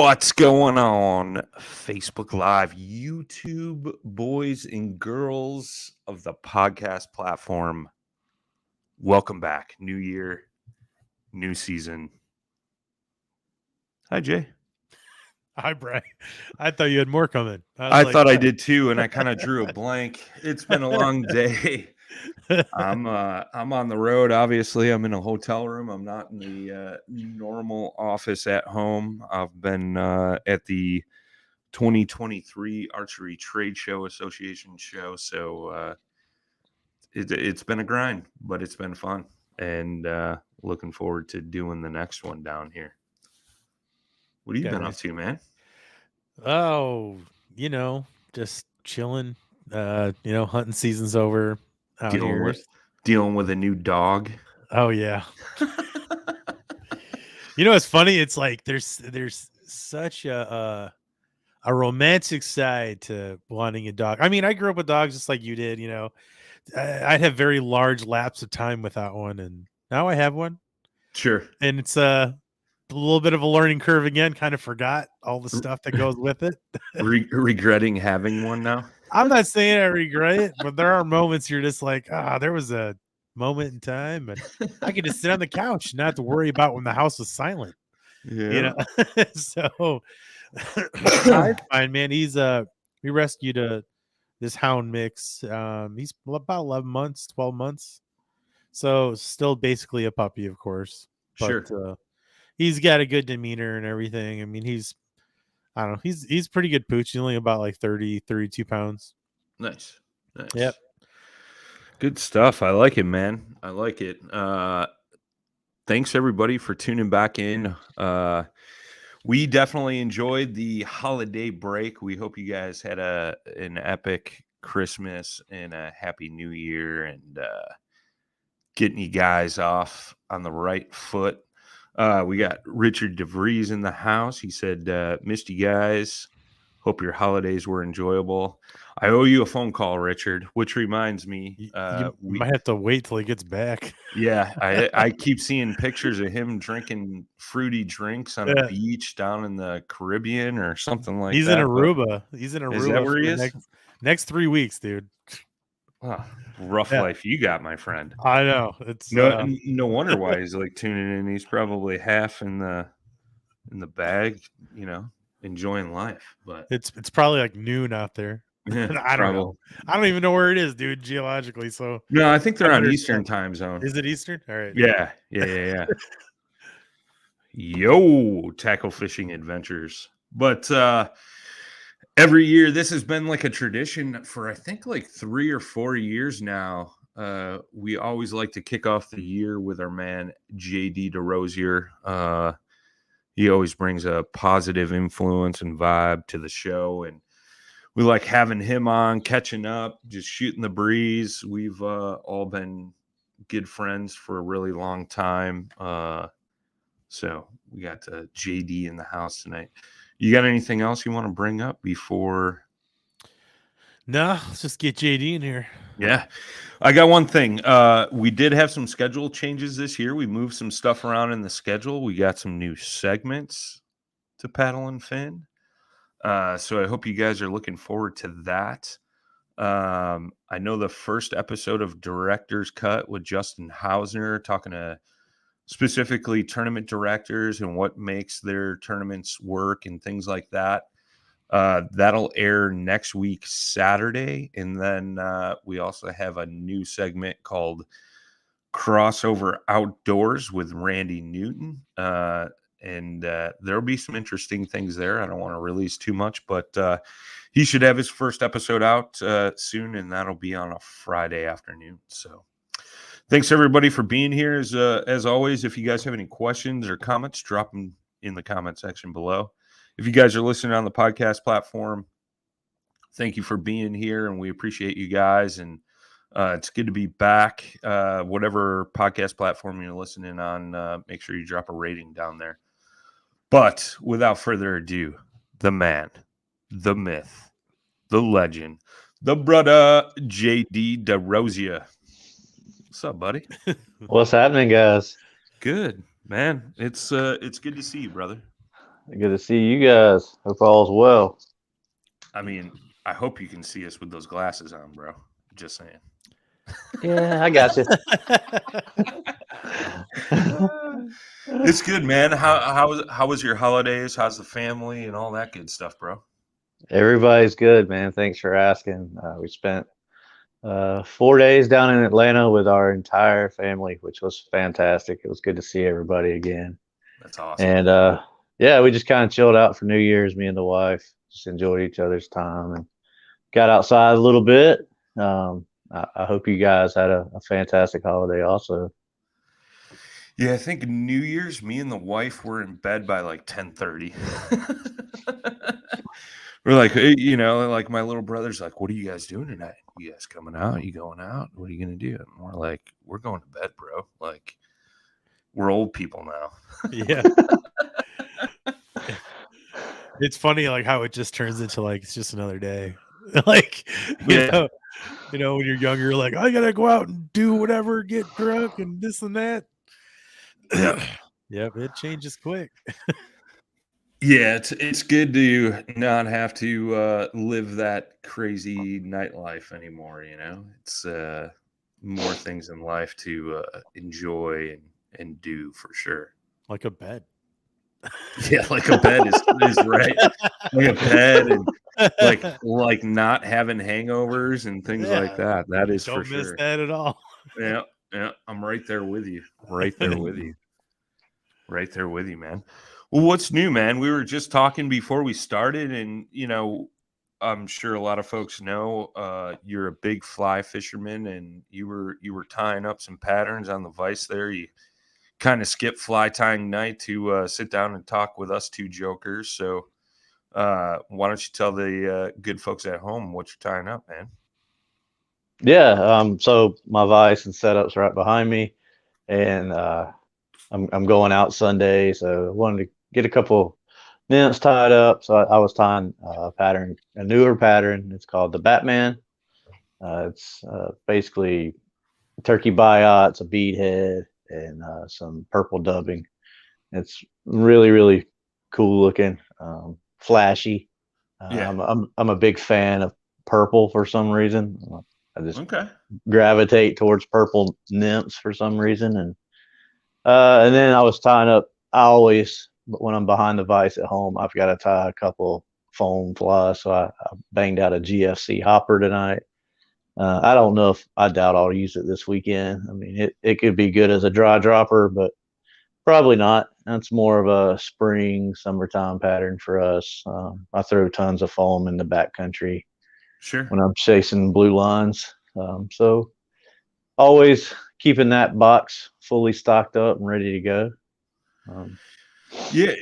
What's going on? Facebook Live, YouTube boys and girls of the podcast platform. Welcome back. New year, new season. Hi, Jay. Hi, Brian. I thought you had more coming. I thought I did too, and I kind of drew a blank. It's been a long day. I'm on the road. Obviously, I'm in a hotel room. I'm not in the normal office at home. I've been at the 2023 Archery Trade Show Association show. So it's been a grind, but it's been fun, and looking forward to doing the next one down here. What have you been up to, man? Oh, just chilling. Hunting season's over out here. Dealing with a new dog. Oh yeah. It's funny. It's like there's such a romantic side to wanting a dog. I mean, I grew up with dogs just like you did. I'd have very large lapse of time without one, and now I have one. Sure. And it's a little bit of a learning curve again. Kind of forgot all the stuff that goes with it. Regretting having one now? I'm not saying I regret it, but there are moments you're just like, there was a moment in time, and I could just sit on the couch and not have to worry about when the house was silent. Yeah. So it's fine, man. We rescued this hound mix. He's about 11 months, 12 months. So still basically a puppy, of course. But, sure. He's got a good demeanor and everything. I mean, I don't know. He's pretty good pooch. He's only about like 30, 32 pounds. Nice. Yep. Good stuff. I like it, man. I like it. Thanks everybody for tuning back in. We definitely enjoyed the holiday break. We hope you guys had an epic Christmas and a happy New Year, and getting you guys off on the right foot. We got Richard DeVries in the house. He said, missed you guys. Hope your holidays were enjoyable. I owe you a phone call, Richard, which reminds me. We might have to wait till he gets back. Yeah, I keep seeing pictures of him drinking fruity drinks on a beach down in the Caribbean or something like that. He's in Aruba. He's in Aruba. Is that where he is? Next 3 weeks, dude. Oh, rough life you got, my friend. I know. It's no wonder why he's like tuning in. He's probably half in the bag, enjoying life. But it's probably like noon out there. I don't know. I don't even know where it is, dude, geologically. So no, I think they're on Eastern time zone. Is it Eastern? All right. Yeah. Yo, tackle fishing adventures. But every year, this has been like a tradition for I think like 3 or 4 years now. We always like to kick off the year with our man JD Desrosiers. He always brings a positive influence and vibe to the show, and we like having him on, catching up, just shooting the breeze. We've all been good friends for a really long time. So we got JD in the house tonight. You got anything else you want to bring up before? No, let's just get JD in here. Yeah, I got one thing. We did have some schedule changes this year. We moved some stuff around in the schedule. We got some new segments to Paddle and Fin. So I hope you guys are looking forward to that. I know the first episode of Director's Cut with Justin Hausner, talking to specifically tournament directors and what makes their tournaments work and things like that. That'll air next week, Saturday. And then we also have a new segment called Crossover Outdoors with Randy Newton. And there'll be some interesting things there. I don't want to release too much, but he should have his first episode out soon, and that'll be on a Friday afternoon. So thanks, everybody, for being here. As always, if you guys have any questions or comments, drop them in the comment section below. If you guys are listening on the podcast platform, thank you for being here, and we appreciate you guys. And it's good to be back. Whatever podcast platform you're listening on, make sure you drop a rating down there. But without further ado, the man, the myth, the legend, the brother, JD Desrosiers. What's up, buddy? What's happening, guys? Good, man. It's good to see you, brother. Good to see you guys. Hope all's well. I mean, I hope you can see us with those glasses on, bro. Just saying. Yeah, I got you. It's good, man. How was your holidays? How's the family and all that good stuff, bro? Everybody's good, man. Thanks for asking. We spent 4 days down in Atlanta with our entire family, which was fantastic. It was good to see everybody again. That's awesome. And yeah, we just kind of chilled out for New Year's, me and the wife. Just enjoyed each other's time and got outside a little bit. I hope you guys had a fantastic holiday also. Yeah, I think New Year's, me and the wife were in bed by like 10:30. We're like, hey, like my little brother's like, what are you guys doing tonight? You guys coming out? You going out? What are you gonna do? And we're like, we're going to bed, bro. Like, we're old people now. Yeah. It's funny, like how it just turns into like it's just another day. Like, Yeah. when you're younger, like I gotta go out and do whatever, get drunk and this and that. Yeah. Yep, it changes quick. Yeah, it's good to not have to live that crazy nightlife anymore. It's more things in life to enjoy and do for sure. Like a bed. Yeah, like a bed is right. Like a bed and like not having hangovers and things like that. That is for Don't miss sure. that at all. Yeah, yeah, I'm right there with you. Right there with you. Right there with you, man. Well, what's new, man? We were just talking before we started, and I'm sure a lot of folks know you're a big fly fisherman, and you were tying up some patterns on the vise there. You kind of skipped fly tying night to sit down and talk with us two jokers. So why don't you tell the good folks at home what you're tying up, man? Yeah, so my vise and setup's right behind me, and I'm going out Sunday, so I wanted to get a couple nymphs tied up. So I was tying a newer pattern. It's called the Batman. It's basically turkey biots, a bead head, and some purple dubbing. It's really really cool looking, flashy. Yeah. I'm a big fan of purple for some reason. I just Okay. gravitate towards purple nymphs for some reason, and then I was tying up. I always, when I'm behind the vise at home, I've got to tie a couple foam flies. So I banged out a GFC hopper tonight. I don't know if I doubt I'll use it this weekend. I mean, it could be good as a dry dropper, but probably not. That's more of a spring, summertime pattern for us. I throw tons of foam in the backcountry Sure. when I'm chasing blue lines. So always keeping that box fully stocked up and ready to go. Yeah,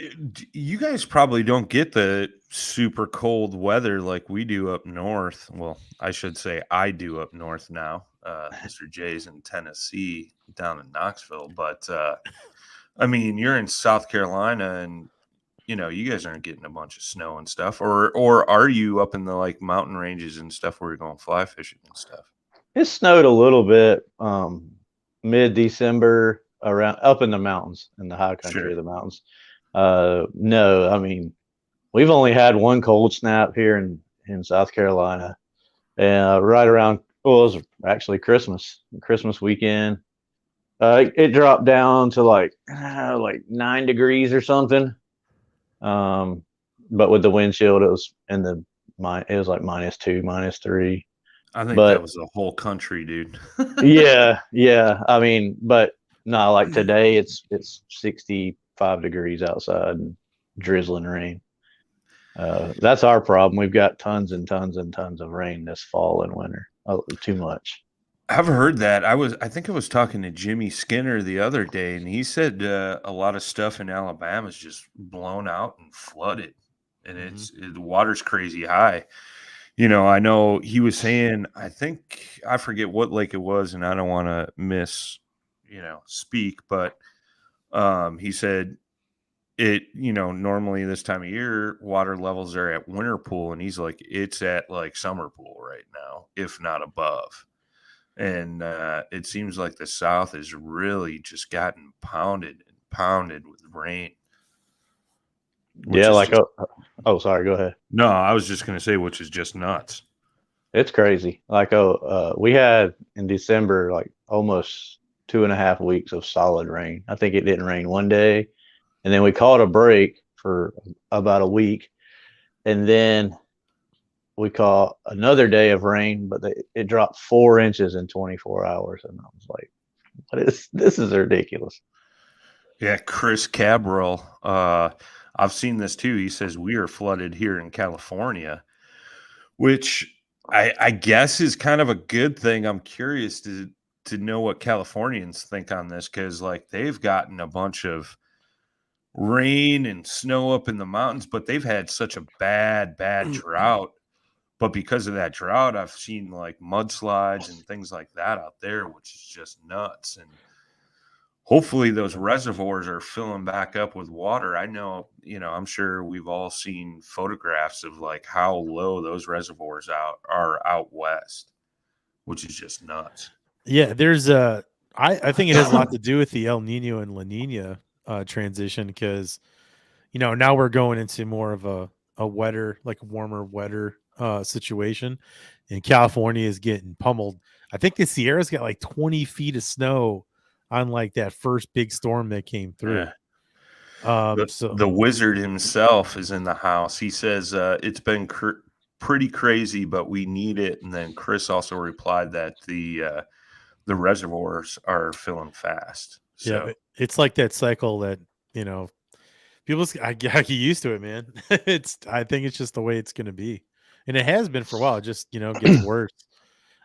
you guys probably don't get the super cold weather like we do up north. Well, I should say I do up north now. Mr. J's in Tennessee, down in Knoxville. But I mean, you're in South Carolina, and you guys aren't getting a bunch of snow and stuff, or are you up in the like mountain ranges and stuff where you're going fly fishing and stuff? It snowed a little bit mid-December around up in the mountains, in the high country Sure. of the mountains. No, I mean, we've only had one cold snap here in South Carolina, and right around, well, it was actually Christmas weekend. It dropped down to like 9 degrees or something. But with the wind chill, it was it was like -2, -3. I think that But was the whole country, dude. yeah. I mean, but no, like today it's 65 degrees outside and drizzling rain. That's our problem. We've got tons and tons and tons of rain this fall and winter. Oh, too much. I've heard that. I think I was talking to Jimmy Skinner the other day, and he said a lot of stuff in Alabama is just blown out and flooded, and the water's crazy high. I know he was saying, I forget what lake it was, and I don't want to speak, but he said normally this time of year, water levels are at winter pool, and he's like, it's at like summer pool right now, if not above. And it seems like the South has really just gotten pounded and pounded with rain. Yeah, like sorry, go ahead. No, I was just going to say, which is just nuts. It's crazy. Like we had in December like almost 2.5 weeks of solid rain. I think it didn't rain one day, and then we caught a break for about a week, and then we caught another day of rain, but it dropped 4 inches in 24 hours, and I was like, "What is this? Is ridiculous." Yeah, Chris Cabral. I've seen this too. He says we are flooded here in California, which I guess is kind of a good thing. I'm curious to know what Californians think on this, because like they've gotten a bunch of rain and snow up in the mountains, but they've had such a bad drought. But because of that drought, I've seen like mudslides and things like that out there, which is just nuts. And hopefully those reservoirs are filling back up with water. I know, I'm sure we've all seen photographs of like how low those reservoirs are out west, which is just nuts. Yeah, there's I think it has a lot to do with the El Nino and La Nina transition, because now we're going into more of a wetter, like warmer, wetter situation, and California is getting pummeled. I think the Sierra's got like 20 feet of snow on like that first big storm that came through. Yeah. So the wizard himself is in the house. He says it's been pretty crazy, but we need it. And then Chris also replied that the reservoirs are filling fast. So. Yeah, it's like that cycle that people I get used to it, man. I think it's just the way it's going to be, and it has been for a while. It just gets worse.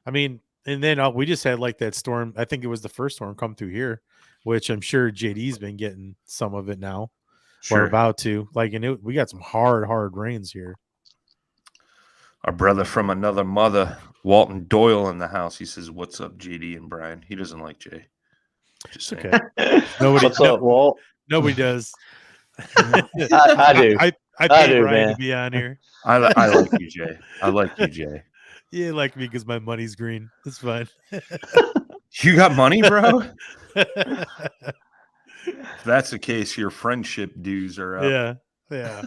I mean, and then we just had like that storm. I think it was the first storm come through here, which I'm sure JD's been getting some of it now. Sure. We're about to we got some hard rains here. Our brother from another mother, Walton Doyle, in the house. He says, "What's up, JD and Brian?" He doesn't like Jay. Just saying. Okay. What's up, Walt? Nobody does. I do. I pay Brian to be on here. I like you, Jay. I like you, Jay. You like me because my money's green. It's fine. You got money, bro? If that's the case, your friendship dues are up. Yeah.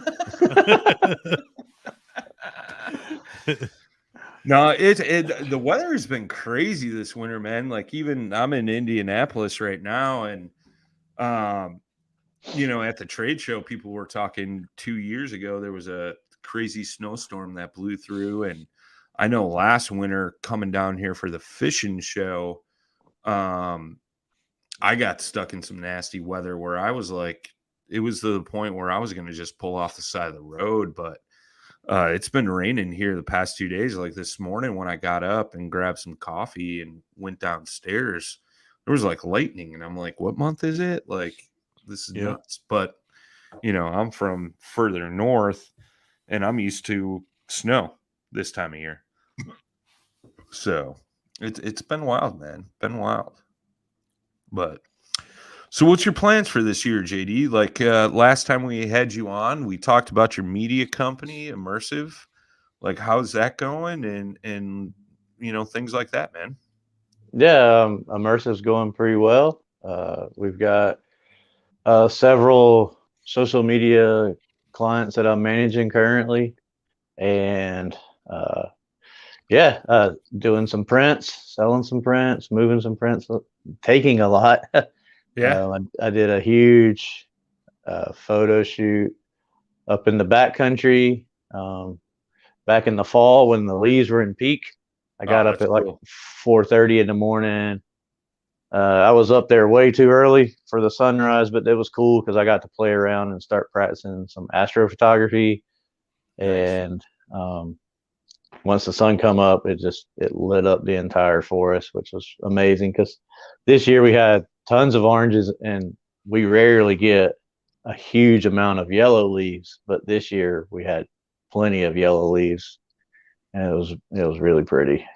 No, the weather has been crazy this winter, man. Like even I'm in Indianapolis right now, and at the trade show, people were talking 2 years ago. There was a crazy snowstorm that blew through, and I know last winter coming down here for the fishing show, I got stuck in some nasty weather where I was like, it was to the point where I was going to just pull off the side of the road. But it's been raining here the past 2 days. Like this morning when I got up and grabbed some coffee and went downstairs, there was like lightning. And I'm like, what month is it? Like, this is nuts. But, I'm from further north and I'm used to snow this time of year. So it's been wild, man. Been wild. But so what's your plans for this year, JD? Like last time we had you on, we talked about your media company, Immersive. Like how's that going and things like that, man. Yeah, Immersive's going pretty well. We've got several social media clients that I'm managing currently, and doing some prints, selling some prints, moving some prints, taking a lot. Yeah. I did a huge photo shoot up in the backcountry back in the fall when the leaves were in peak. I got up at like 4:30 in the morning. I was up there way too early for the sunrise, but it was cool because I got to play around and start practicing some astrophotography. And once the sun come up, it lit up the entire forest, which was amazing because this year we had tons of oranges and we rarely get a huge amount of yellow leaves, but this year we had plenty of yellow leaves and it was really pretty.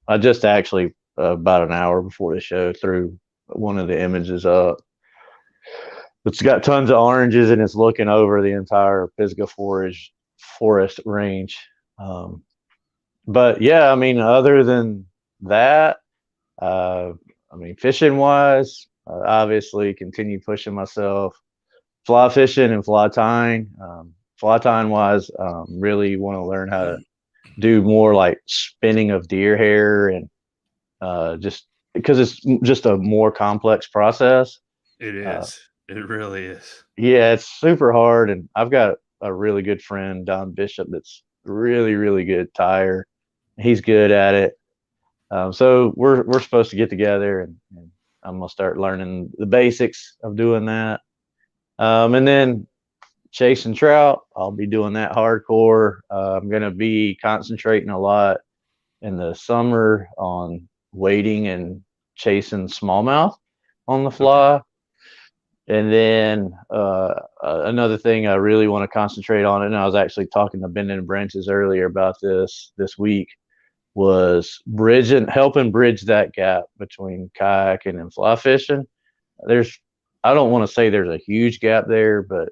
I just actually about an hour before the show threw one of the images up. It's got tons of oranges and it's looking over the entire Pisgah forest range. But yeah, I mean, other than that, fishing wise, obviously continue pushing myself. fly fishing and fly tying. Fly tying wise, really want to learn how to do more like spinning of deer hair and just because it's just a more complex process. It Uh, is. It really is. yeah, it's super hard, and I've got a really good friend, Don Bishop, that's really, really good tyer. He's good at it. So we're supposed to get together, and I'm gonna start learning the basics of doing that. And then chasing trout, I'll be doing that hardcore. I'm gonna be concentrating a lot in the summer on wading and chasing smallmouth on the Okay. fly. And then another thing I really want to concentrate on, and I was actually talking to Bending and Branches earlier about this week, was helping bridge that gap between kayaking and fly fishing. There's, I don't want to say there's a huge gap there, but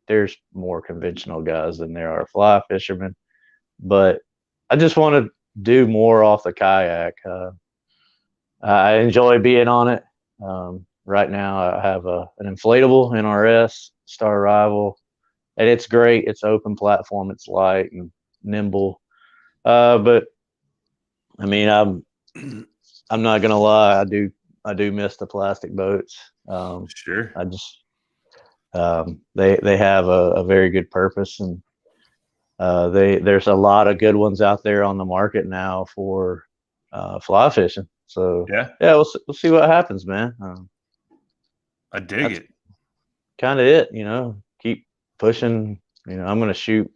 there's more conventional guys than there are fly fishermen. But I just want to do more off the kayak. I enjoy being on it. Right now, I have an inflatable NRS Star Rival, and it's great. It's open platform. It's light and nimble. But I mean, I'm not gonna lie. I do miss the plastic boats. Sure. I just they have a very good purpose, and there's a lot of good ones out there on the market now for fly fishing. So Yeah, yeah, we'll see what happens, man. I dig That's it. kind of it, keep pushing. I'm going to shoot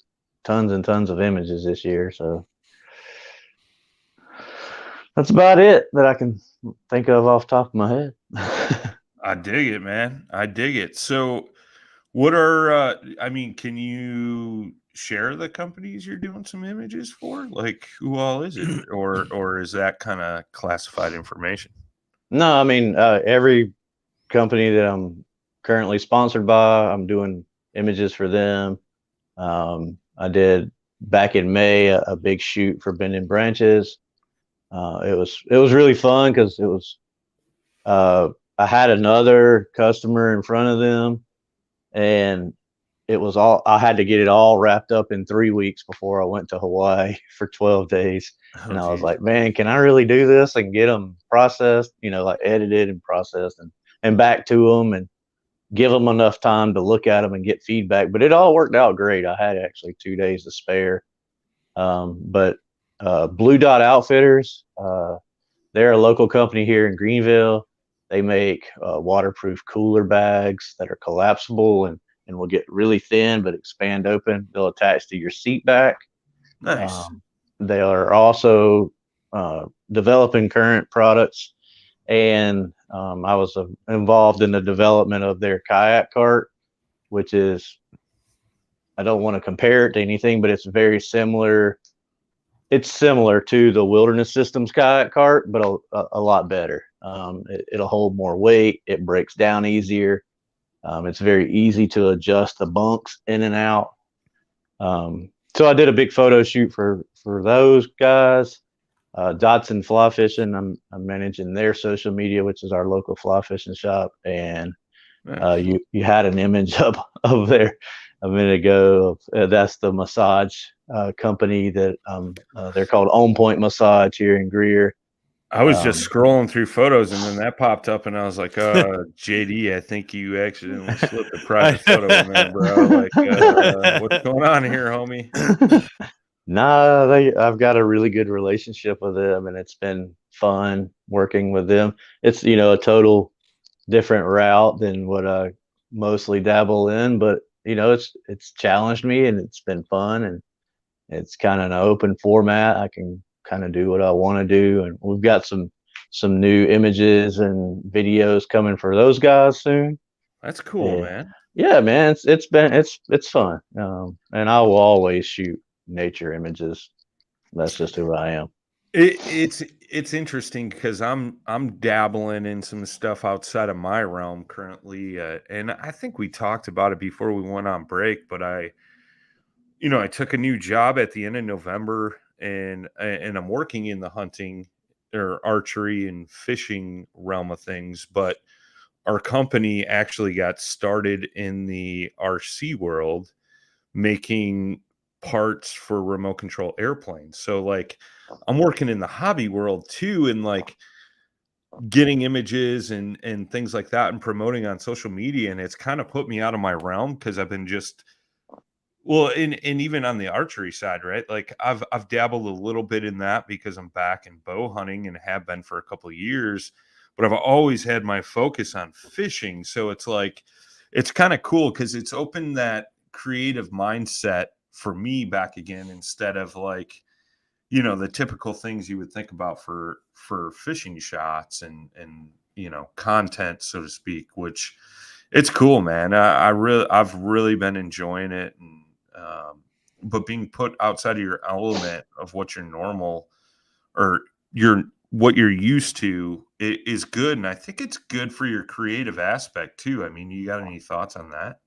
tons and tons of images this year. So that's about it that I can think of off the top of my head. I dig it, man. I dig it. So, what are I mean, can you share the companies you're doing some images for? Like, who all is it, or is that kind of classified information? No, I mean, every company that I'm currently sponsored by, I'm doing images for them. I did back in May a big shoot for Bending Branches. It was really fun because it was I had another customer in front of them, and it was all I had to get it all wrapped up in 3 weeks before I went to Hawaii for 12 days. Oh, And I was geez. like, man, can I really do this and get them processed, like edited and processed and back to them and give them enough time to look at them and get feedback. But it all worked out great. I had actually 2 days to spare. But Blue Dot Outfitters, they're a local company here in Greenville. They make waterproof cooler bags that are collapsible and will get really thin but expand open. They'll attach to your seat back. Nice. They are also developing current products, and I was involved in the development of their kayak cart, which is, I don't want to compare it to anything, but it's very similar. It's similar to the Wilderness Systems kayak cart, but a lot better. It'll hold more weight. It breaks down easier. It's very easy to adjust the bunks in and out. So I did a big photo shoot for those guys. Dotson Fly Fishing, I'm managing their social media, which is our local fly fishing shop. And Nice. you had an image up there a minute ago. That's the massage company that they're called On Point Massage here in Greer. I was just scrolling through photos, and then that popped up, and I was like, JD, I think you accidentally slipped a private photo in there, bro. Like, what's going on here, homie? Nah, I've got a really good relationship with them, and it's been fun working with them. It's, a total different route than what I mostly dabble in, but it's challenged me, and it's been fun, and it's kind of an open format. I can kind of do what I want to do, and we've got some new images and videos coming for those guys soon. That's cool, And man. yeah, man, it's fun. And I will always shoot nature images. That's just who I am. It's interesting because I'm dabbling in some stuff outside of my realm currently, and I think we talked about it before we went on break. But I took a new job at the end of November, and I'm working in the hunting or archery and fishing realm of things. But our company actually got started in the RC world making parts for remote control airplanes. So like I'm working in the hobby world too, and like getting images and things like that and promoting on social media. And it's kind of put me out of my realm because I've been just and even on the archery side, right? Like I've dabbled a little bit in that because I'm back in bow hunting and have been for a couple of years, but I've always had my focus on fishing. So it's like it's kind of cool because it's opened that creative mindset for me back again instead of like, you know, the typical things you would think about for fishing shots and you know, content, so to speak, which it's cool, man. I've really been enjoying it. And but being put outside of your element of what you're normal or what you're used to is good. And I think it's good for your creative aspect too. I mean, you got any thoughts on that?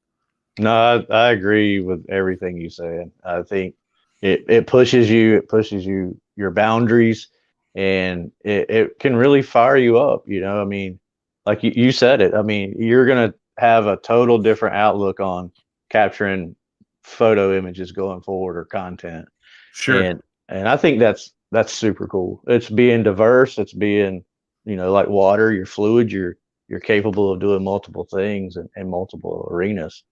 No, I agree with everything you said. I think it pushes you your boundaries, and it can really fire you up. You know, I mean, like you said it. I mean, you're gonna have a total different outlook on capturing photo images going forward or content. Sure. And I think that's super cool. It's being diverse. It's being, you know, like water. You're fluid. You're capable of doing multiple things in multiple arenas.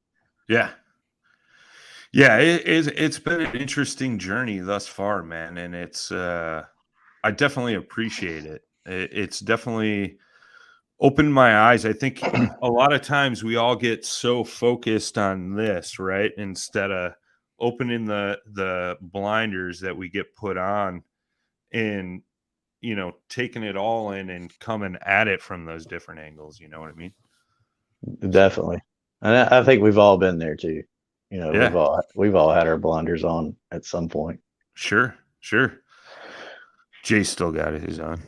Yeah. Yeah, it's been an interesting journey thus far, man, and it's I definitely appreciate it. It's definitely opened my eyes. I think a lot of times we all get so focused on this, right? Instead of opening the blinders that we get put on and, you know, taking it all in and coming at it from those different angles, you know what I mean? Definitely. And I think we've all been there too. You know, Yeah, we've all had our blinders on at some point. sure, sure. Jay still got his on.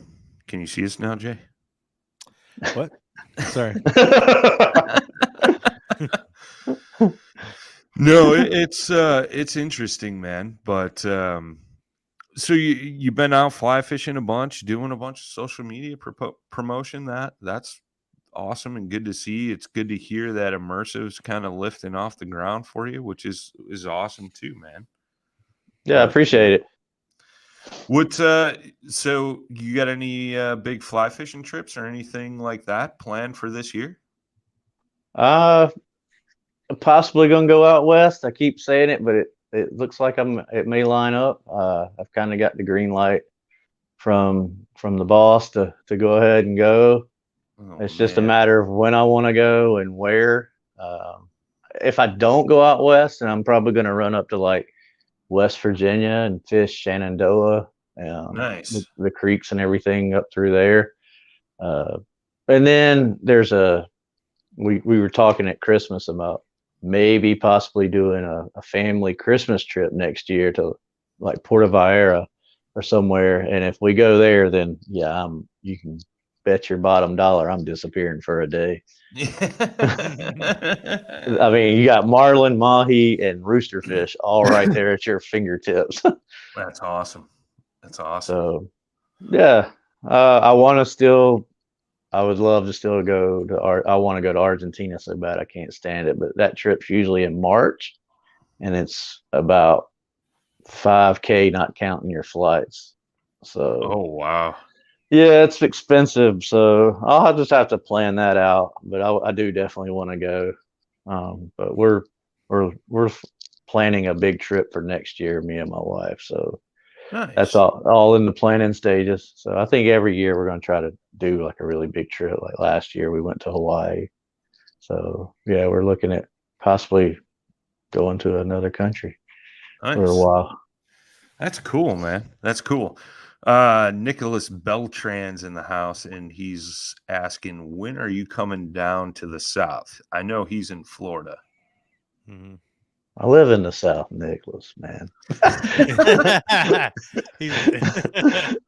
Can you see us now, Jay? What? Sorry. No, it's interesting, man. But so you've been out fly fishing a bunch, doing a bunch of social media promotion. That's awesome and good to see. It's good to hear that immersive's kind of lifting off the ground for you, which is awesome too, man. Yeah, I But appreciate it. what so you got any big fly fishing trips or anything like that planned for this year? Uh Possibly gonna go out west. I keep saying it, but it looks like it may line up. I've kind of got the green light from the boss to go ahead and go. Oh It's just a man. matter of when I want to go and where. If I don't go out west, then I'm probably going to run up to like West Virginia and fish Shenandoah, Nice. the creeks and everything up through there. Uh, and then we were talking at Christmas about maybe possibly doing a family Christmas trip next year to like Puerto Vallarta or somewhere. And if we go there, then yeah, you can bet your bottom dollar I'm disappearing for a day. I mean, you got marlin, mahi, and roosterfish all right there at your fingertips. That's awesome. That's awesome. So yeah, I want to still. I would love to still go to I want to go to Argentina so bad. I can't stand it, but that trip's usually in March, and it's about 5K, not counting your flights. So Oh wow. yeah, it's expensive. So I'll just have to plan that out. But I do definitely want to go. But we're planning a big trip for next year, me and my wife. So that's Nice. all in the planning stages. So I think every year we're going to try to do like a really big trip. Like last year we went to Hawaii. So yeah, we're looking at possibly going to another country for a Nice. while. That's cool, man. That's cool. Nicholas Beltran's in the house and he's asking, when are you coming down to the South? I know he's in Florida. Mhm. I live in the South, Nicholas, man.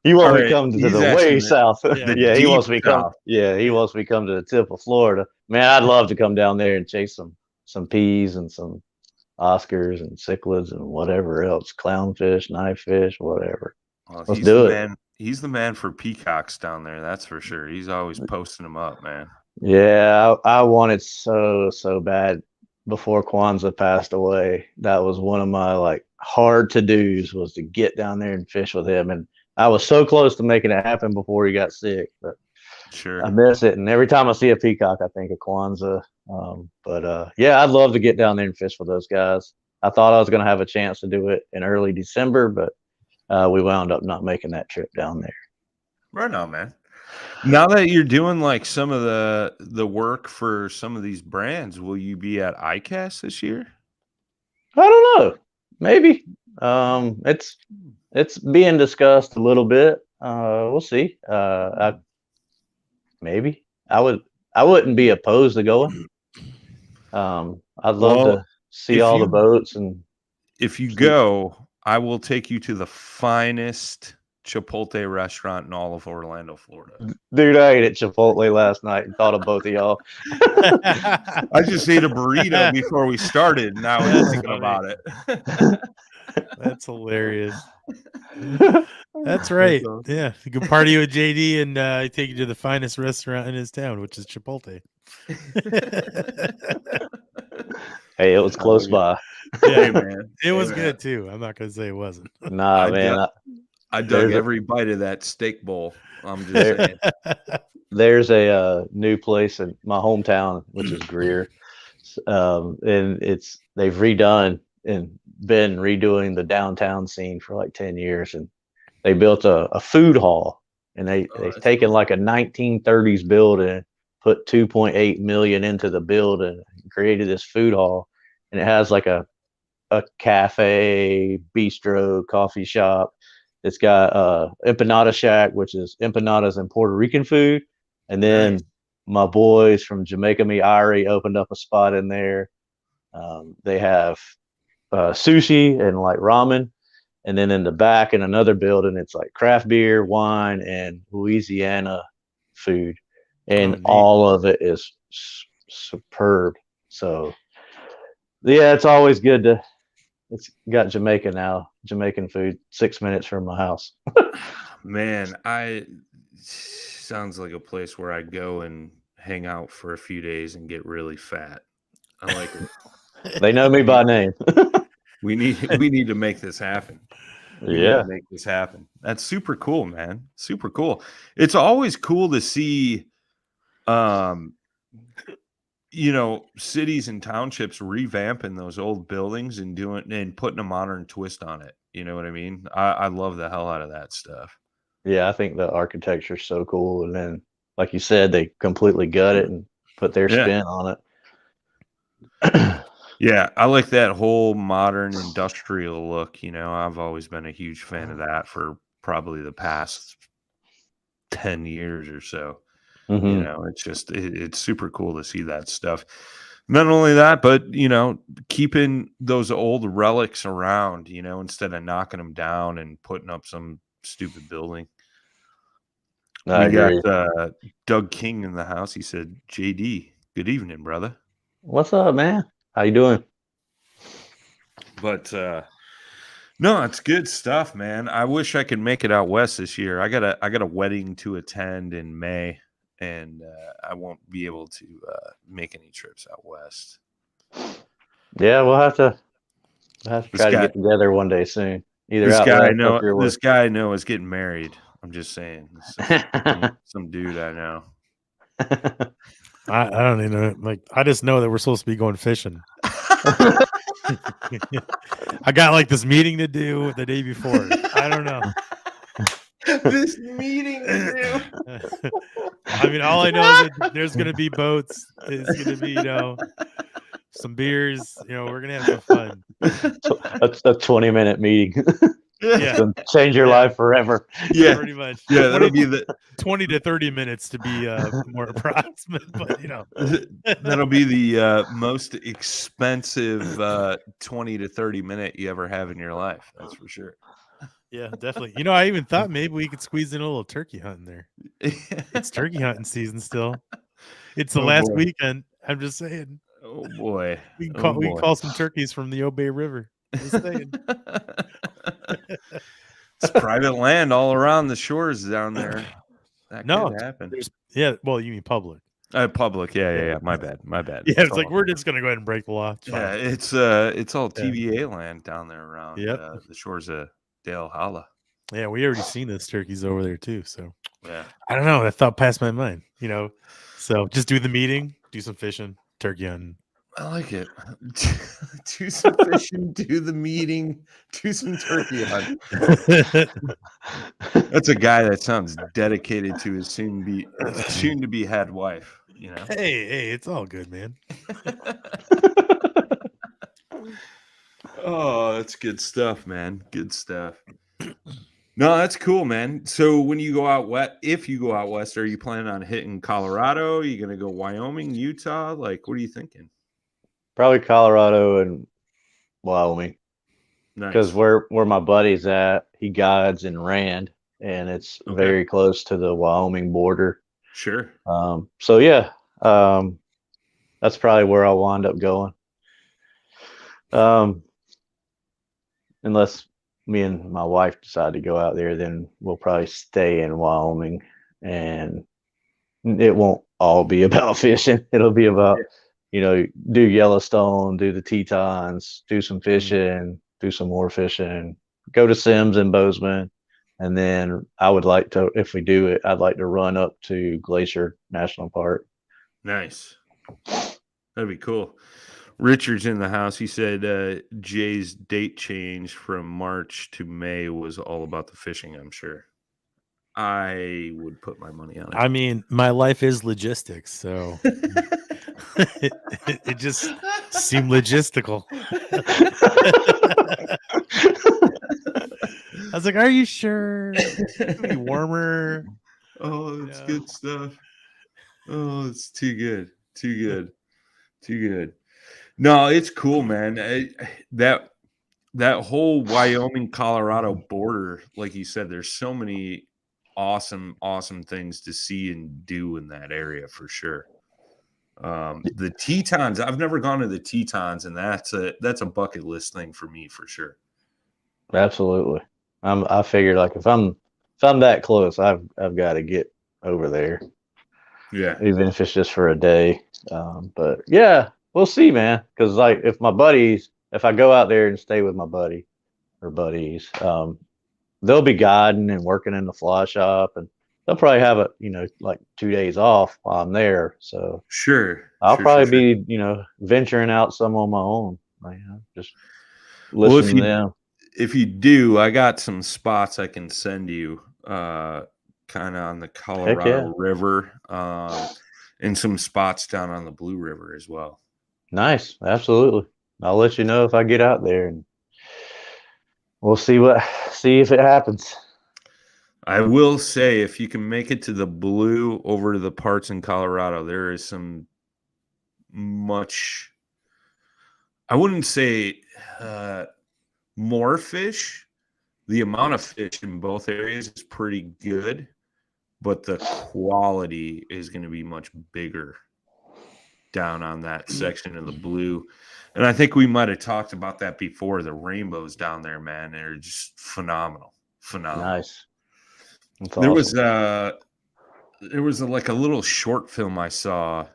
You want me to come to He's the asking way south? Yeah. Yeah, he wants deep me come. South. Yeah, he wants me to come to the tip of Florida. Man, I'd love to come down there and chase some peas and some Oscars and cichlids and whatever else, clownfish, knifefish, whatever. Well, Let's do it. He's the man for peacocks down there. That's for sure. He's always posting them up, man. Yeah, I wanted so bad before Kwanzaa passed away. That was one of my like hard to dos was to get down there and fish with him. And I was so close to making it happen before he got sick, but I Sure. miss it. And every time I see a peacock, I think of Kwanzaa. Yeah, I'd love to get down there and fish with those guys. I thought I was going to have a chance to do it in early December, but we wound up not making that trip down there. Right on, man. Now that you're doing like some of the work for some of these brands, will you be at ICAST this year? I don't know. Maybe. It's being discussed a little bit. We'll see. Maybe I wouldn't be opposed to going. I'd love to see all the boats and if you go, I will take you to the finest Chipotle restaurant in all of Orlando, Florida. dude, I ate at Chipotle last night and thought of both of y'all. I just ate a burrito before we started, and I was thinking about it. That's hilarious. That's right. Yeah, you can party with JD and take you to the finest restaurant in his town, which is Chipotle. Hey, it was close by. Yeah, man. It was good too. I'm not gonna say it wasn't. Nah, man. I dug every bite of that steak bowl. I'm just saying. There's a new place in my hometown, which is Greer, and they've redone and been redoing the downtown scene for like 10 years, and they built a food hall, and they've taken like a 1930s building, put 2.8 million into the building, and created this food hall, and it has like a cafe, bistro, coffee shop. It's got empanada shack, which is empanadas and Puerto Rican food. And then my boys from Jamaica Me Irie opened up a spot in there. They have sushi and like ramen. And then in the back in another building, it's like craft beer, wine, and Louisiana food. And all of it is superb. So, yeah, it's always good to. It's got Jamaica now, Jamaican food, 6 minutes from my house. Man, sounds like a place where I'd go and hang out for a few days and get really fat. I like it. They know me by name. We need to make this happen. Make this happen. That's super cool, man. Super cool. It's always cool to see cities and townships revamping those old buildings and putting a modern twist on it. You know what I mean? I love the hell out of that stuff. Yeah, I think the architecture is so cool. And then, like you said, they completely gut it and put their spin on it. Yeah, I like that whole modern industrial look. I've always been a huge fan of that for probably the past 10 years or so. Mm-hmm. It's just it's super cool to see that stuff. Not only that, but keeping those old relics around, instead of knocking them down and putting up some stupid building. We got Doug King in the house. He said, JD, good evening, brother. What's up, man? How you doing? But no, it's good stuff, man. I wish I could make it out west this year. I got a wedding to attend in May, and I won't be able to make any trips out west. Yeah, we'll have to try to get together one day soon. Either this guy I know is getting married. I'm just saying, some dude I know. I don't even know. Like, I just know that we're supposed to be going fishing. I got like this meeting to do the day before. I don't know. This meeting to do. I mean, all I know is that there's going to be boats. It's going to be, some beers. We're going to have some fun. That's a 20-minute meeting. Yeah. It's going to change your life forever. Yeah, pretty much. Yeah, that'll be the 20 to 30 minutes to be more approximate, but that'll be the most expensive 20 to 30 minute you ever have in your life. That's for sure. Yeah, definitely. I even thought maybe we could squeeze in a little turkey hunting there. It's turkey hunting season still. It's the last weekend. I'm just saying. Oh boy. We can call some turkeys from the Obey River. Just saying. It's private land all around the shores down there. That could happen. Yeah, well, you mean public. Public. Yeah. My bad. Yeah, it's like we're just gonna go ahead and break the law. It's Yeah, fine. it's all TVA land down there around Yep. the shores of Dale Holla. Yeah, we already seen those turkeys over there too. So Yeah. I don't know. That thought passed my mind. So just do the meeting, do some fishing, turkey hunting. I like it. Do some fishing, do the meeting, do some turkey hunt. That's a guy that sounds dedicated to his soon to be had wife, you know. Hey, it's all good, man. Oh, that's good stuff, man. Good stuff. No, that's cool, man. So when you go out west, if you go out west, are you planning on hitting Colorado? Are you gonna go Wyoming, Utah? Like, what are you thinking? Probably Colorado and Wyoming, because Nice. where my buddy's at, he guides in Rand, and it's Okay. very close to the Wyoming border. Sure. So yeah, that's probably where I'll wind up going. Unless me and my wife decide to go out there, then we'll probably stay in Wyoming, and it won't all be about fishing. It'll be about, do Yellowstone, do the Tetons, do some fishing, do some more fishing, go to Sims and Bozeman. And then I would like to, if we do it, I'd like to run up to Glacier National Park. Nice. That'd be cool. Richard's in the house. He said Jay's date change from March to May was all about the fishing, I'm sure. I would put my money on it. I mean, my life is logistics, so it just seemed logistical. I was like, "Are you sure? It's gonna be warmer." Oh, it's good stuff. Oh, it's too good. Too good. Too good. No, it's cool, man. That whole Wyoming Colorado border, like you said, there's so many awesome things to see and do in that area for sure. The Tetons, I've never gone to the Tetons, and that's a bucket list thing for me for sure. Absolutely. I figured, like, if I'm that close, I've got to get over there. Yeah. Even if it's just for a day. But yeah, we'll see, man. Because like, if I go out there and stay with my buddy or buddies, they'll be guiding and working in the fly shop, and they'll probably have like 2 days off while I'm there. So Sure. I'll probably be, venturing out some on my own, just listen to them. If you do, I got some spots I can send you, kind of on the Colorado River, and some spots down on the Blue River as well. Nice. Absolutely. I'll let you know if I get out there, and we'll see if it happens. I will say, if you can make it to the Blue over to the parts in Colorado, there is some I wouldn't say more fish. The amount of fish in both areas is pretty good, but the quality is going to be much bigger down on that section of the Blue. And I think we might have talked about that before. The rainbows down there, man, they're just phenomenal. Nice. That's there awesome. was like a little short film I saw.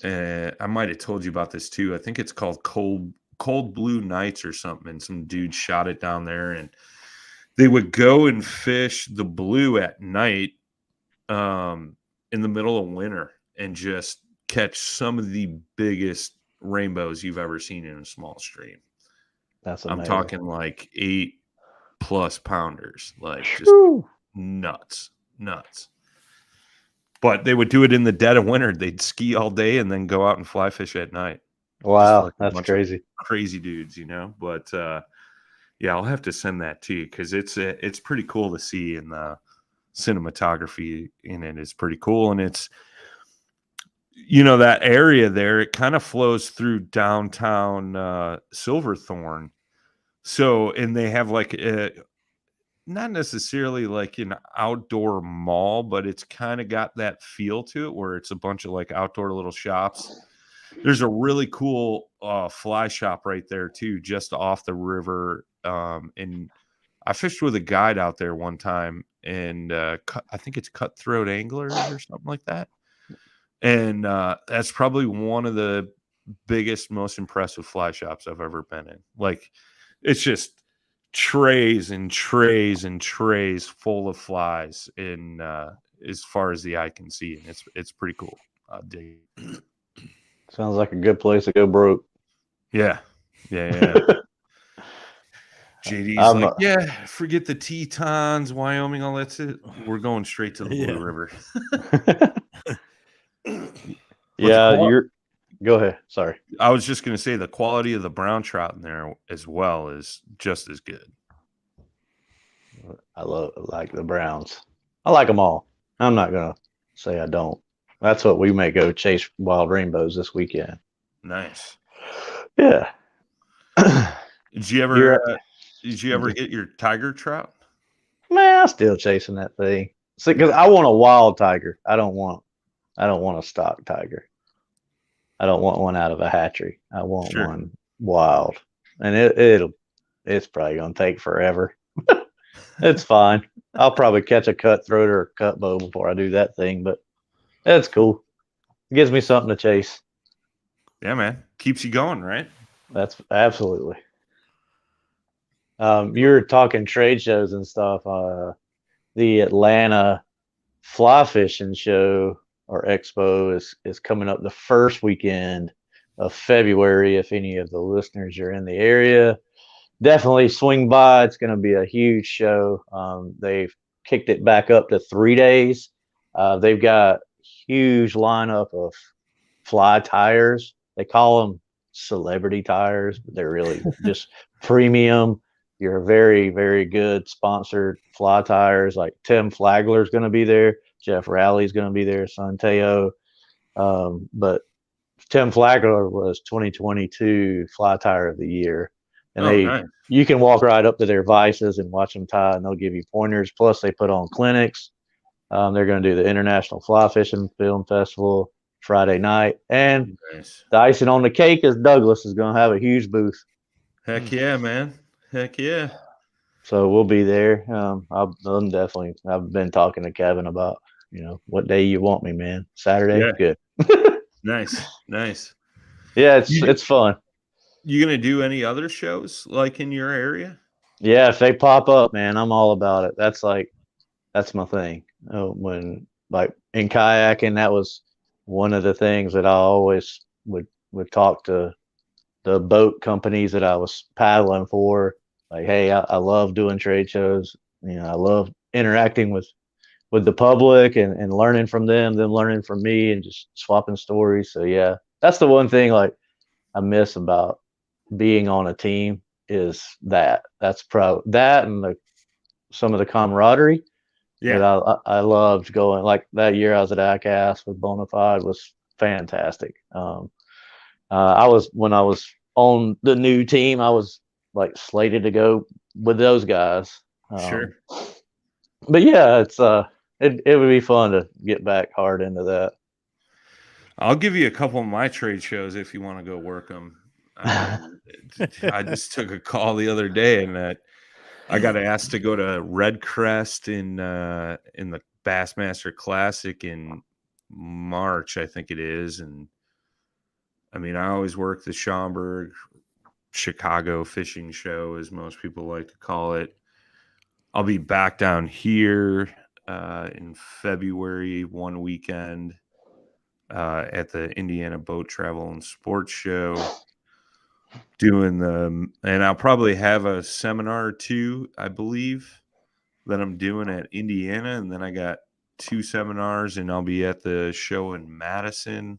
I might have told you about this too. I think it's called Cold Blue Nights or something. And some dude shot it down there, and they would go and fish the Blue at night, in the middle of winter, and just catch some of the biggest rainbows you've ever seen in a small stream. That's amazing. I'm talking like 8+ pounders, like just nuts. But they would do it in the dead of winter. They'd ski all day and then go out and fly fish at night. Wow, like that's crazy. Crazy dudes, But yeah, I'll have to send that to you, because it's pretty cool to see, and the cinematography in it is pretty cool. And it's, that area there, it kind of flows through downtown Silverthorne. So, and they have like not necessarily like an outdoor mall, but it's kind of got that feel to it, where it's a bunch of like outdoor little shops. There's a really cool fly shop right there too, just off the river. And I fished with a guide out there one time, and I think it's Cutthroat Anglers or something like that. And that's probably one of the biggest, most impressive fly shops I've ever been in. Like, it's just trays and trays and trays full of flies in as far as the eye can see, and it's pretty cool. Dig it. Sounds like a good place to go broke. Yeah. JD's I'm, like, yeah, forget the Tetons, Wyoming, all that's it. We're going straight to the Yeah. Blue River. yeah, go ahead. Sorry. I was just going to say the quality of the brown trout in there as well is just as good. I like the Browns. I like them all. I'm not gonna say I don't. That's what we may go chase wild rainbows this weekend. Nice. Yeah. Did you ever get your tiger trout? Man, I'm still chasing that thing. See, because I want a wild tiger. I don't want a stock tiger. I don't want one out of a hatchery. I want one wild, and it's probably gonna take forever. It's fine. I'll probably catch a cutthroat or a cutbow before I do that thing, but that's cool. It gives me something to chase. Yeah, man. Keeps you going, right? That's absolutely. You're talking trade shows and stuff. The Atlanta Fly Fishing Show or Expo is coming up the first weekend of February. If any of the listeners are in the area, definitely swing by. It's going to be a huge show. They've kicked it back up to 3 days. They've got huge lineup of fly tires. They call them celebrity tires, but they're really just premium. You're very, very good sponsored fly tires. Like Tim Flagler's going to be there. Jeff Rowley's going to be there. Santeo. But Tim Flagler was 2022 Fly Tire of the Year. And nice. You can walk right up to their vices and watch them tie, and they'll give you pointers. Plus, they put on clinics. They're going to do the International Fly Fishing Film Festival Friday night. And the icing on the cake is Douglas is going to have a huge booth. Heck yeah, man. Heck yeah. So we'll be there. I've been talking to Kevin about, what day you want me, man. Saturday? Yeah. Good. Nice. Yeah, it's fun. You going to do any other shows like in your area? Yeah, if they pop up, man, I'm all about it. That's my thing. When like in kayaking, that was one of the things that I always would talk to the boat companies that I was paddling for. Like, hey, I love doing trade shows. I love interacting with the public and learning from them learning from me and just swapping stories. So yeah, that's the one thing like I miss about being on a team is that. That's probably that and some of the camaraderie. Yeah, I loved going. Like that year I was at ICAST with Bonafide was fantastic. When I was on the new team, I was like slated to go with those guys. Sure. But yeah, it would be fun to get back hard into that. I'll give you a couple of my trade shows if you want to go work them. I just took a call the other day and I got asked to go to Red Crest in the Bassmaster Classic in March, I think it is. And I mean, I always work the Schaumburg, Chicago fishing show, as most people like to call it. I'll be back down here in February one weekend at the Indiana Boat Travel and Sports Show. And I'll probably have a seminar or two, I believe, that I'm doing at Indiana. And then I got 2 seminars, and I'll be at the show in Madison.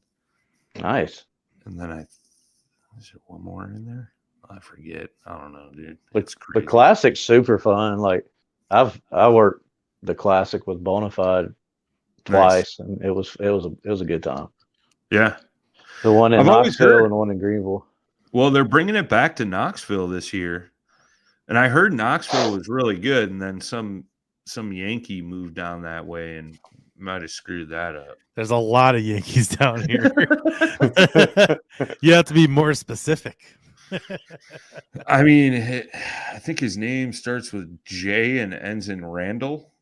Nice. And then is there one more in there? I forget. I don't know, dude. It's crazy. The Classic's super fun. Like I worked the Classic with Bonafide twice, and it was a good time. Yeah. The one in Knoxville and the one in Greenville. Well, they're bringing it back to Knoxville this year, and I heard Knoxville was really good, and then some Yankee moved down that way and might have screwed that up. There's a lot of Yankees down here. You have to be more specific. I mean, I think his name starts with J and ends in Randall.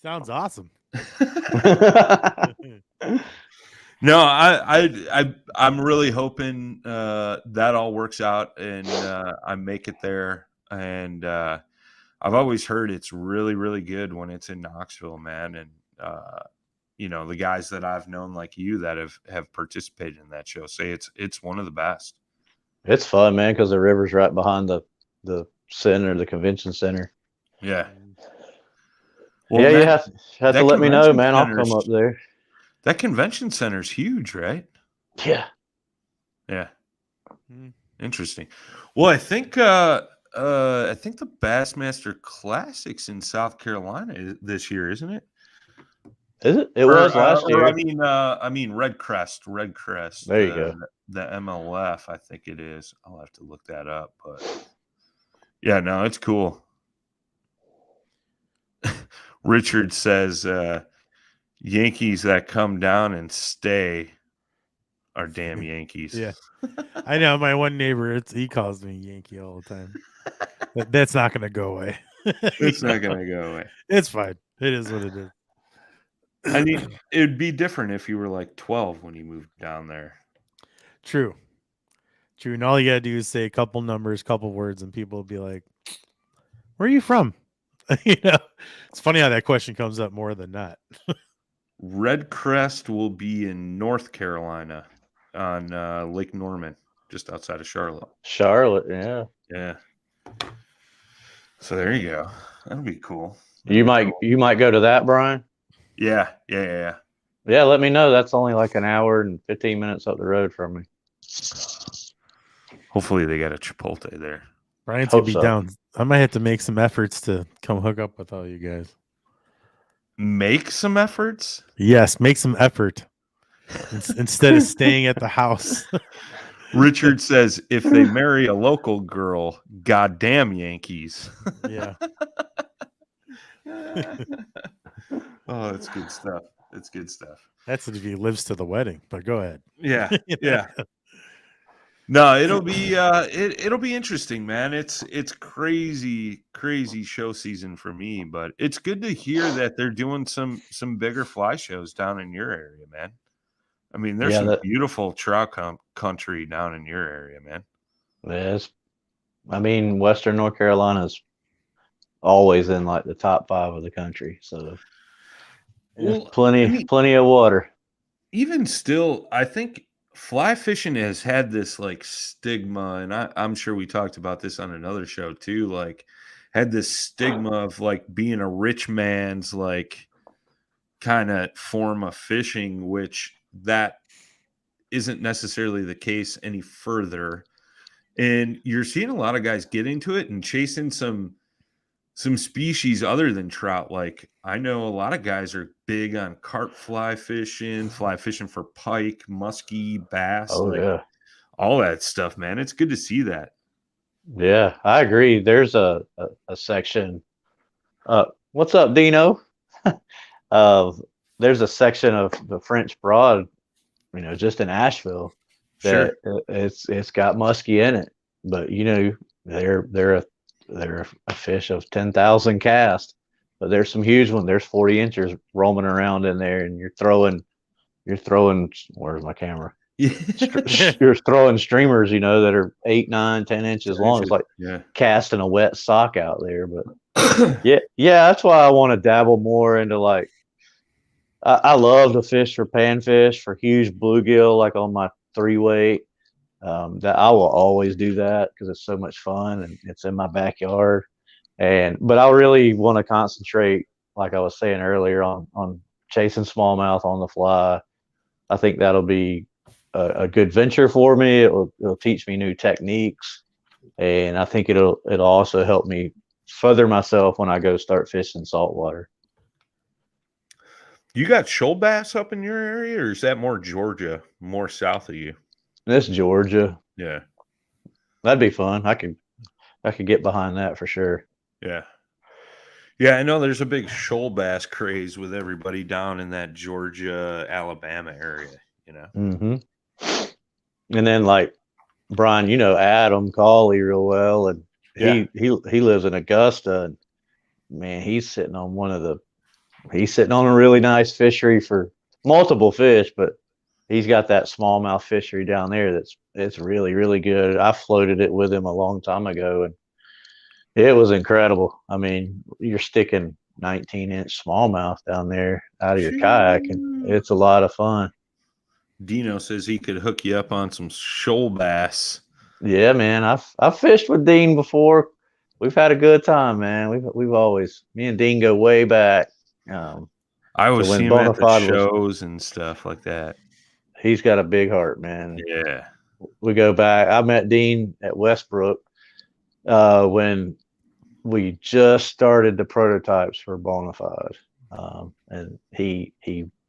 Sounds awesome. No, I'm really hoping that all works out and I make it there. And I've always heard it's really, really good when it's in Knoxville, man. And the guys that I've known like you that have participated in that show say it's one of the best. It's fun, man, because the river's right behind the center, the convention center. Yeah. Well, yeah, you have to let me know, man. I'll come up there. That convention center's huge, right? Yeah. Yeah. Interesting. Well, I think the Bassmaster Classic's in South Carolina this year, isn't it? Is it? It was last year. I mean Red Crest. There you go. The MLF, I think it is. I'll have to look that up, but yeah, no, it's cool. Richard says Yankees that come down and stay are damn Yankees. Yeah. I know my one neighbor, he calls me Yankee all the time. But that's not going to go away. It's not going to go away. It's fine. It is what it is. I mean, it'd be different if you were like 12 when you moved down there. True. And all you got to do is say a couple numbers, couple words, and people will be like, where are you from? It's funny how that question comes up more than not. Red Crest will be in North Carolina on Lake Norman, just outside of Charlotte. Yeah. Yeah. So there you go. That'll be cool. You might go to that, Brian? Yeah. Yeah, let me know. That's only like an hour and 15 minutes up the road from me. Hopefully they got a Chipotle there. Brian's going to be down. I might have to make some efforts to come hook up with all you guys. Make some efforts? Yes, make some effort instead of staying at the house. Richard says, if they marry a local girl, goddamn Yankees. Yeah. Oh, that's good stuff. That's if he lives to the wedding, but go ahead. Yeah. No, it'll be it'll be interesting, man. It's crazy show season for me, but it's good to hear that they're doing some bigger fly shows down in your area, man. I mean, there's some beautiful trout country down in your area, man. Yes. I mean, Western North Carolina's always in like the top 5 of the country, so plenty of water. Even still, I think fly fishing has had this like stigma, and I'm sure we talked about this on another show too, like had this stigma of like being a rich man's like kind of form of fishing, which that isn't necessarily the case any further. And you're seeing a lot of guys get into it and chasing some species other than trout. Like I know a lot of guys are big on carp fly fishing for pike, muskie, bass, all that stuff, man. It's good to see that. Yeah, I agree. There's a section. What's up, Dino? There's a section of the French Broad, just in Asheville that it's got muskie in it, but they're a fish of 10,000 cast, but there's some huge ones. There's 40 inches roaming around in there, and you're throwing. Where's my camera? You're throwing streamers, that are 8, 9, 10 inches long. It's like casting a wet sock out there. But yeah, that's why I want to dabble more into like. I love to fish for panfish, for huge bluegill, like on my 3-weight. That I will always do that because it's so much fun and it's in my backyard. But I really want to concentrate, like I was saying earlier, on chasing smallmouth on the fly. I think that'll be a good venture for me. It'll teach me new techniques, and I think it'll also help me further myself when I go start fishing saltwater. You got shoal bass up in your area, or is that more Georgia, more south of you? This Georgia. Yeah. That'd be fun. I could get behind that for sure. Yeah. Yeah, I know there's a big shoal bass craze with everybody down in that Georgia, Alabama area, Mm-hmm. And then like Brian, Adam Cawley real well, and he lives in Augusta, and man, he's sitting on a really nice fishery for multiple fish, but he's got that smallmouth fishery down there it's really, really good. I floated it with him a long time ago, and it was incredible. I mean, you're sticking 19-inch smallmouth down there out of your kayak, and it's a lot of fun. Dino says he could hook you up on some shoal bass. Yeah, man. I've fished with Dean before. We've had a good time, man. We've always, me and Dean go way back. I always so when see him at the Bonafide shows and stuff like that. He's got a big heart, man. Yeah. We go back. I met Dean at Westbrook when we just started the prototypes for Bonafide. And he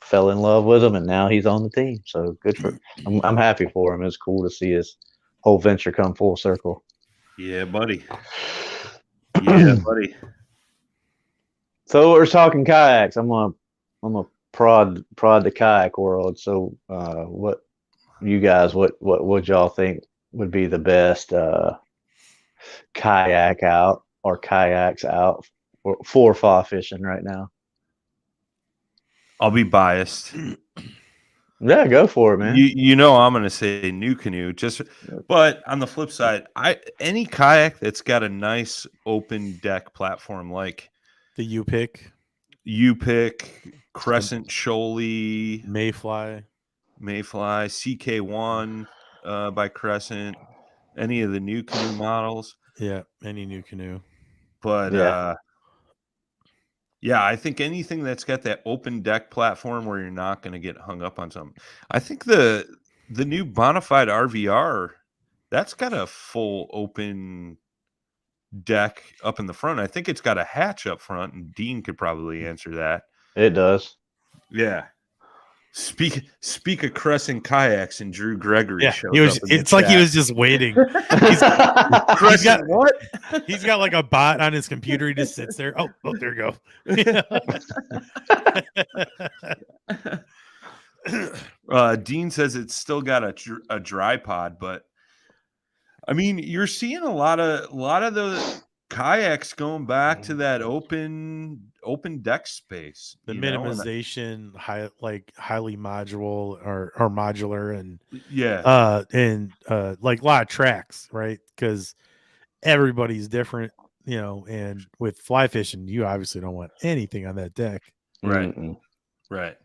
fell in love with him, and now he's on the team. So good for I'm happy for him. It's cool to see his whole venture come full circle. Yeah, buddy. Yeah, buddy. So we're talking kayaks. I'm a prod the kayak world. So what you guys what would y'all think would be the best kayak out or kayaks out for fly fishing right now? I'll be biased. Yeah, go for it, man. You know I'm going to say new canoe. But on the flip side, any kayak that's got a nice open deck platform like the U-Pick, Crescent Shoaly, Mayfly, CK1 by Crescent, any of the new canoe models. Yeah, any new canoe. But yeah, I think anything that's got that open deck platform where you're not going to get hung up on something. I think the new Bonafide RVR, that's got a full open deck up in the front. I think it's got a hatch up front, and Dean could probably answer that. It does. Yeah. Speak of Crescent Kayaks, and Drew Gregory shows he was. up in It's the like chat. he was just waiting. He's got what? He's got like a bot on his computer. He just sits there. Oh, there you go. Dean says it's still got a dry pod, but I mean, you're seeing a lot of the kayaks going back to that open deck space. The minimization, highly modular or modular, and like a lot of tracks, right? Because everybody's different, and with fly fishing, you obviously don't want anything on that deck. Right. Mm-mm. Right.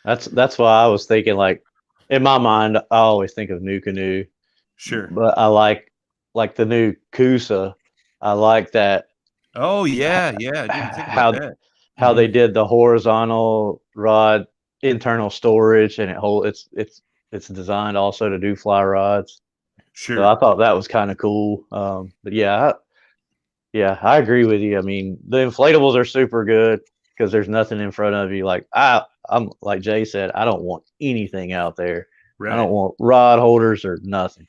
That's why I was thinking, like, in my mind, I always think of new canoe. Sure. But I like the new Kusa. I like that. Oh yeah. I didn't think about that. How they did the horizontal rod internal storage, and it's designed also to do fly rods. Sure. So I thought that was kind of cool. But yeah, I agree with you. I mean, the inflatables are super good because there's nothing in front of you. Like I'm like Jay said, I don't want anything out there. Right. I don't want rod holders or nothing.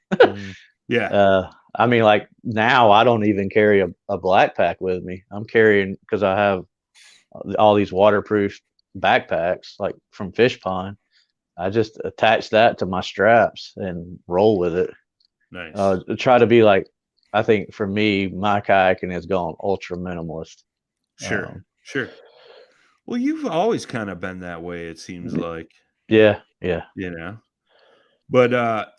Yeah. I mean, like now I don't even carry a black pack with me. I'm carrying, because I have all these waterproof backpacks like from Fish Pond. I just attach that to my straps and roll with it. Nice. Try to be like, I think for me, my kayaking has gone ultra minimalist. Sure. Well, you've always kind of been that way, it seems like. Yeah. But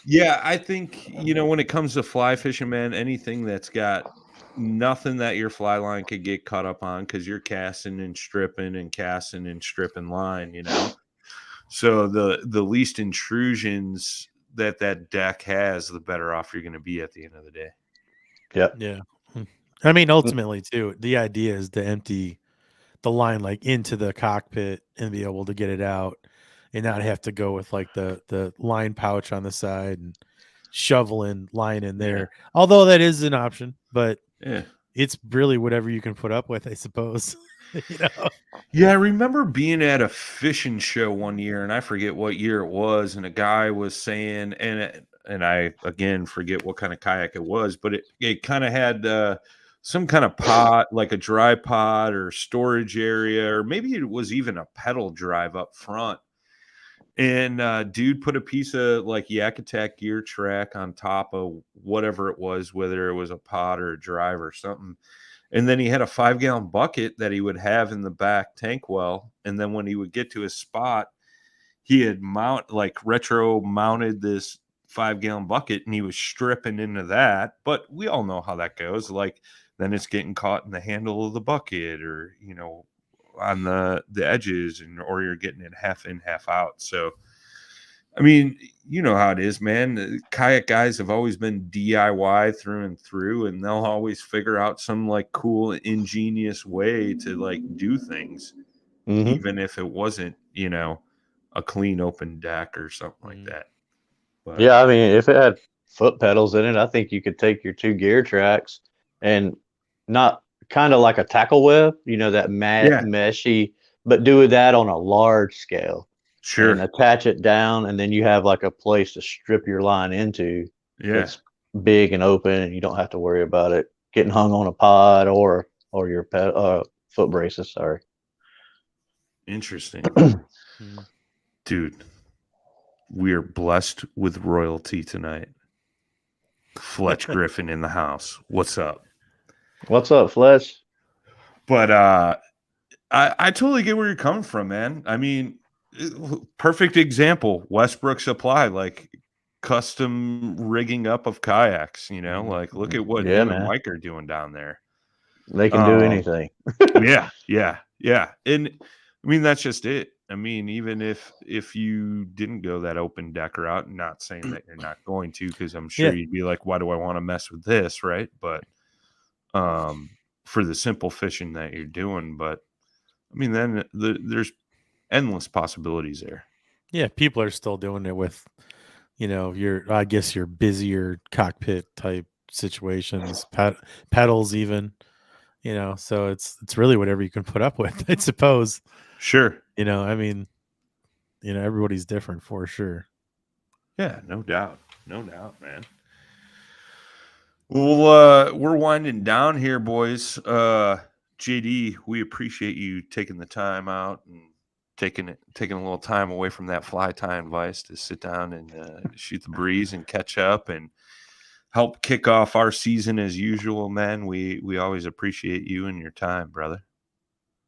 yeah, I think, when it comes to fly fishing, man, anything that's got nothing that your fly line could get caught up on, because you're casting and stripping line, So the least intrusions that deck has, the better off you're going to be at the end of the day. Yep. Yeah. I mean, ultimately, too, the idea is to empty the line like into the cockpit and be able to get it out, and not have to go with like the line pouch on the side and shoveling line in there. Yeah. Although that is an option, but it's really whatever you can put up with, I suppose. Yeah, I remember being at a fishing show one year, and I forget what year it was, and a guy was saying, and I again forget what kind of kayak it was, but it kind of had some kind of pod, like a dry pod or storage area, or maybe it was even a pedal drive up front. And dude put a piece of like Yak Attack gear track on top of whatever it was, whether it was a pod or a drive or something. And then he had a 5-gallon bucket that he would have in the back tank well. And then when he would get to his spot, he had retro mounted this 5-gallon bucket, and he was stripping into that. But we all know how that goes. Like, then it's getting caught in the handle of the bucket, or on the edges, or you're getting it half in, half out. So, I mean, you know how it is, man. The kayak guys have always been DIY through and through, and they'll always figure out some like cool, ingenious way to like do things, even if it wasn't, a clean open deck or something like that. But yeah, I mean, if it had foot pedals in it, I think you could take your 2 gear tracks and not kind of like a tackle web, that meshy, but do that on a large scale. Sure. And attach it down, and then you have like a place to strip your line into. Yeah. It's big and open, and you don't have to worry about it getting hung on a pod or your foot braces. Sorry. Interesting. Dude, we are blessed with royalty tonight. Fletch Griffin in the house. What's up? What's up, Fletch? But I totally get where you're coming from, man. I mean, perfect example, Westbrook Supply, like custom rigging up of kayaks, like look at what him and Mike are doing down there. They can do anything. Yeah. And I mean, that's just it. I mean, even if you didn't go that open deck route, not saying that you're not going to, because I'm sure you'd be like, why do I want to mess with this, right? But for the simple fishing that you're doing, but I mean, then there's endless possibilities there. Yeah, people are still doing it with, I guess your busier cockpit type situations, pedals even, so it's really whatever you can put up with, I suppose. Sure. I mean, everybody's different for sure. Yeah, no doubt, man. Well, we're winding down here, boys. JD, we appreciate you taking the time out and taking a little time away from that fly tying vice to sit down and shoot the breeze and catch up and help kick off our season as usual, man. We always appreciate you and your time, brother.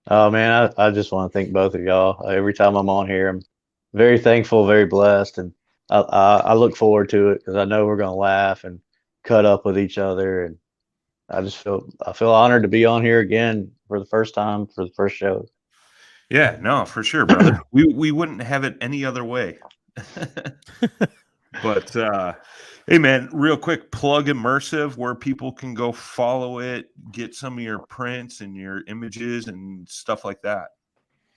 Oh man, I just want to thank both of y'all. Every time I'm on here, I'm very thankful, very blessed, and I look forward to it because I know we're gonna laugh and cut up with each other, and I feel honored to be on here again for the first time for the first show. Yeah, no, for sure, brother. we wouldn't have it any other way. But hey, man, real quick, plug Immersive, where people can go follow it, get some of your prints and your images and stuff like that.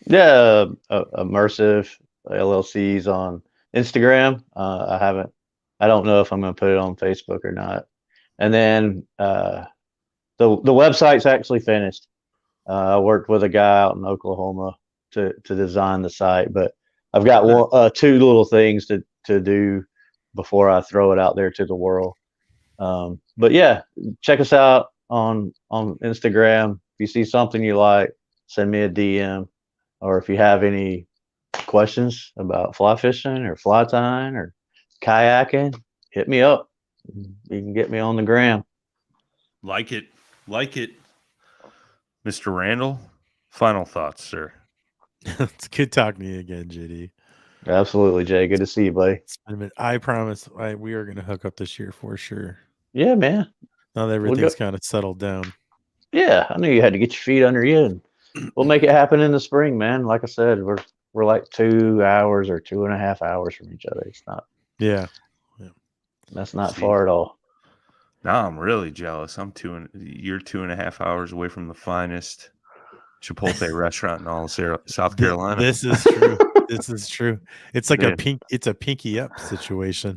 Yeah, Immersive LLC's on Instagram. I don't know if I'm going to put it on Facebook or not. And then the website's actually finished. I worked with a guy out in Oklahoma to design the site, but I've got 2 little things to do before I throw it out there to the world. But yeah, check us out on Instagram. If you see something you like, send me a DM, or if you have any questions about fly fishing or fly tying or kayaking, hit me up. You can get me on the gram. Like it. Mr. Randall, final thoughts, sir. It's good talking to you again, JD. Absolutely, Jay. Good to see you, buddy. I promise we are going to hook up this year for sure. Yeah, man. Now that everything's kind of settled down. Yeah, I knew you had to get your feet under you, and we'll make it happen in the spring, man. Like I said, we're like 2 hours or 2.5 hours from each other. It's not. Yeah. That's not far at all. Now I'm really jealous. You're 2.5 hours away from the finest Chipotle restaurant in all of South Carolina. This is true. This is true. It's like it's a pinky up situation.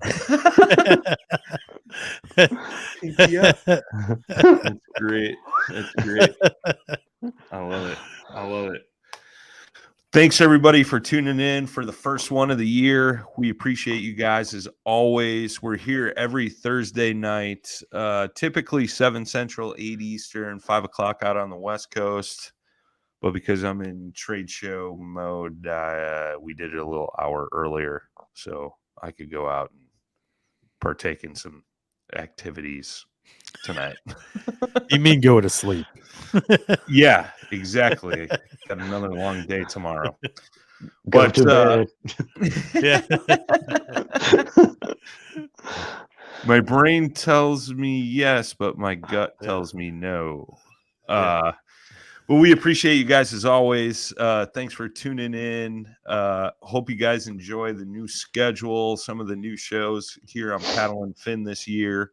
Pinky up. That's great. I love it. Thanks everybody for tuning in for the first one of the year. We appreciate you guys as always. We're here every Thursday night, typically 7 Central, 8 Eastern, 5 o'clock out on the West Coast. But because I'm in trade show mode, we did it a little hour earlier so I could go out and partake in some activities tonight. You mean go to sleep? Yeah, exactly. Got another long day tomorrow. Go But, to bed. Yeah. my brain tells me yes, but my gut Yeah. tells me no. Yeah. But we appreciate you guys as always. Thanks for tuning in. Hope you guys enjoy the new schedule, some of the new shows here on Paddle and Fin this year.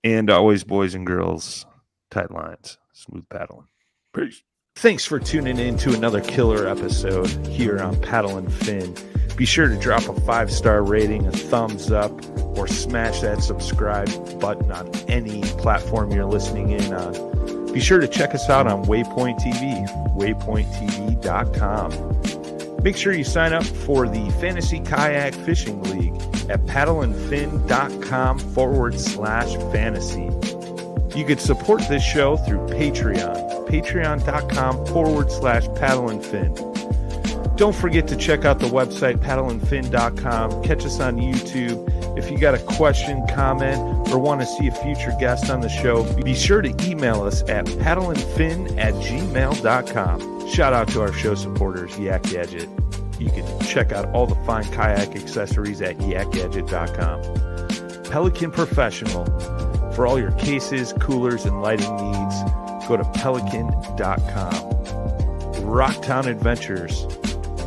And always, boys and girls, tight lines, smooth paddling. Peace. Thanks for tuning in to another killer episode here on Paddle and Fin. Be sure to drop a 5-star rating, a thumbs up, or smash that subscribe button on any platform you're listening in on. Be sure to check us out on Waypoint TV, waypointtv.com. Make sure you sign up for the Fantasy Kayak Fishing League at paddleandfin.com/fantasy. You can support this show through Patreon, patreon.com/paddleandfin. Don't forget to check out the website, paddleandfin.com. Catch us on YouTube. If you got a question, comment, or want to see a future guest on the show, be sure to email us at paddleandfin@gmail.com. Shout out to our show supporters, Yak Gadget. You can check out all the fine kayak accessories at yakgadget.com. Pelican Professional. For all your cases, coolers, and lighting needs, go to pelican.com. Rocktown Adventures,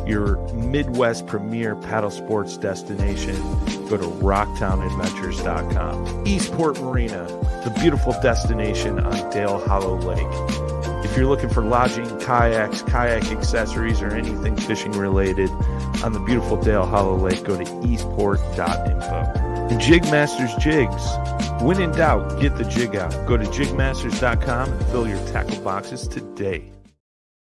your Midwest premier paddle sports destination. Go to rocktownadventures.com. Eastport Marina, the beautiful destination on Dale Hollow Lake. If you're looking for lodging, kayaks, kayak accessories, or anything fishing related on the beautiful Dale Hollow Lake, go to eastport.info. And Jigmasters Jigs. When in doubt, get the jig out. Go to jigmasters.com and fill your tackle boxes today.